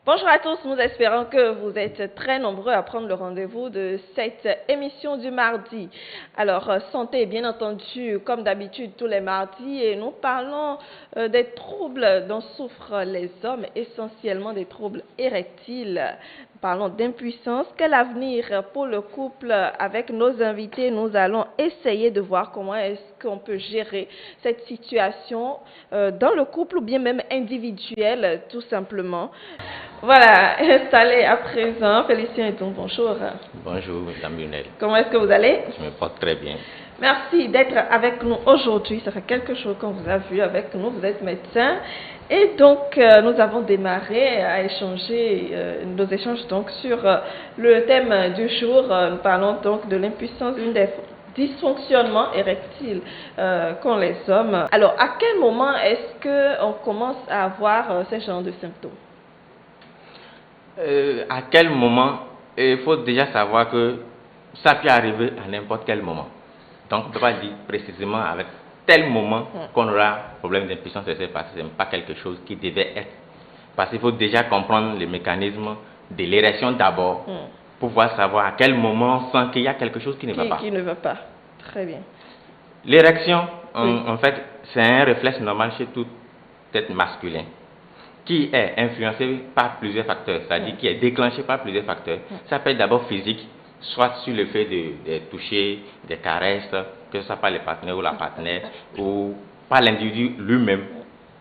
Bonjour à tous, nous espérons que vous êtes très nombreux à prendre le rendez-vous de cette émission du mardi. Alors, santé, bien entendu, comme d'habitude tous les mardis, et nous parlons des troubles dont souffrent les hommes, essentiellement des troubles érectiles. Nous parlons d'impuissance. Quel avenir pour le couple? Avec nos invités, nous allons essayer de voir comment est-ce qu'on peut gérer cette situation dans le couple ou bien même individuelle, tout simplement. Voilà, installé à présent. Félicien et donc bonjour. Bonjour, Madame Lionel. Comment est-ce que vous allez? Je me porte très bien. Merci d'être avec nous aujourd'hui. Ça fait quelque chose qu'on vous a vu avec nous. Vous êtes médecin. Et donc, nous avons démarré à échanger nos échanges donc, sur le thème du jour. Nous parlons donc de l'impuissance, l'une des dysfonctionnements érectiles qu'ont les hommes. Alors, à quel moment est-ce qu'on commence à avoir ce genre de symptômes? À quel moment? Il faut déjà savoir que ça peut arriver à n'importe quel moment. Donc, on ne peut pas dire précisément avec tel moment qu'on aura problème d'impuissance sexuelle parce que ce n'est pas quelque chose qui devait être. Parce qu'il faut déjà comprendre le mécanisme de l'érection d'abord pour pouvoir savoir à quel moment on sent qu'il y a quelque chose qui ne va pas. Qui ne va pas. Très bien. L'érection, en fait, c'est un réflexe normal chez tout être masculin, qui est influencé par plusieurs facteurs, c'est-à-dire qui est déclenché par plusieurs facteurs. Ça peut être d'abord physique, soit sur le fait de toucher, des caresses, que ce soit par les partenaires ou la partenaire, ou par l'individu lui-même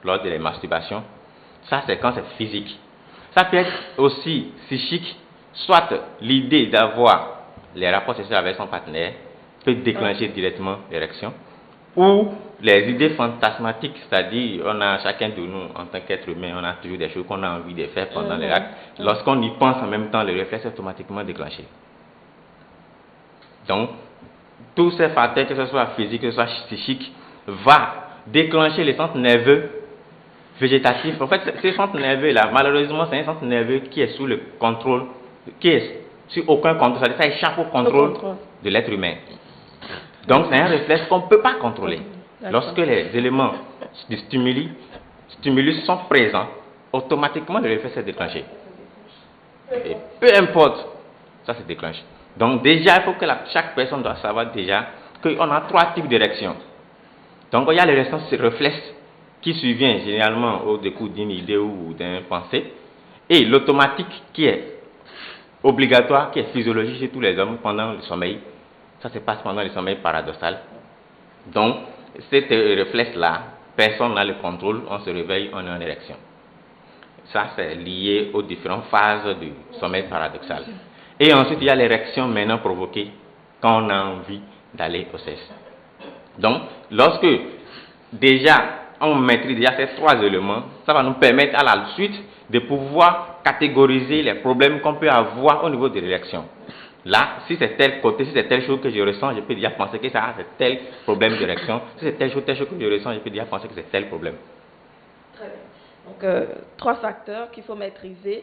lors de la masturbation. Ça, c'est quand c'est physique. Ça peut être aussi psychique, soit l'idée d'avoir les rapports sexuels avec son partenaire peut déclencher directement l'érection, ou les idées fantasmatiques, c'est-à-dire on a chacun de nous en tant qu'être humain, on a toujours des choses qu'on a envie de faire pendant les actes. Lorsqu'on y pense en même temps, le réflexe est automatiquement déclenché. Donc, tous ces facteurs, que ce soit physique, que ce soit psychique, va déclencher les centres nerveux végétatifs. En fait, ces centres nerveux-là, malheureusement, c'est un centre nerveux qui est sous le contrôle, qui est sur aucun contrôle, c'est-à-dire ça échappe au contrôle de l'être humain. Donc, c'est un réflexe qu'on ne peut pas contrôler. Lorsque les éléments de stimulus sont présents, automatiquement le réflexe est déclenché. Et peu importe, ça se déclenche. Donc, déjà, il faut que chaque personne doit savoir déjà qu'on a trois types d'érections. Donc, il y a l'érection réflexe qui survient généralement au décours d'une idée ou d'une pensée, et l'automatique qui est obligatoire, qui est physiologique chez tous les hommes pendant le sommeil. Ça se passe pendant le sommeil paradoxal. Donc, cet réflexe-là, personne n'a le contrôle, on se réveille, on est en érection. Ça, c'est lié aux différentes phases du sommeil paradoxal. Et ensuite, il y a l'érection maintenant provoquée quand on a envie d'aller au sexe. Donc, lorsque déjà on maîtrise déjà ces trois éléments, ça va nous permettre à la suite de pouvoir catégoriser les problèmes qu'on peut avoir au niveau de l'érection. Là, si c'est tel côté, si c'est telle chose que je ressens, je peux déjà penser que ça c'est tel problème d'érection. Si c'est telle chose que je ressens, je peux déjà penser que c'est tel problème. Très bien. Donc, trois facteurs qu'il faut maîtriser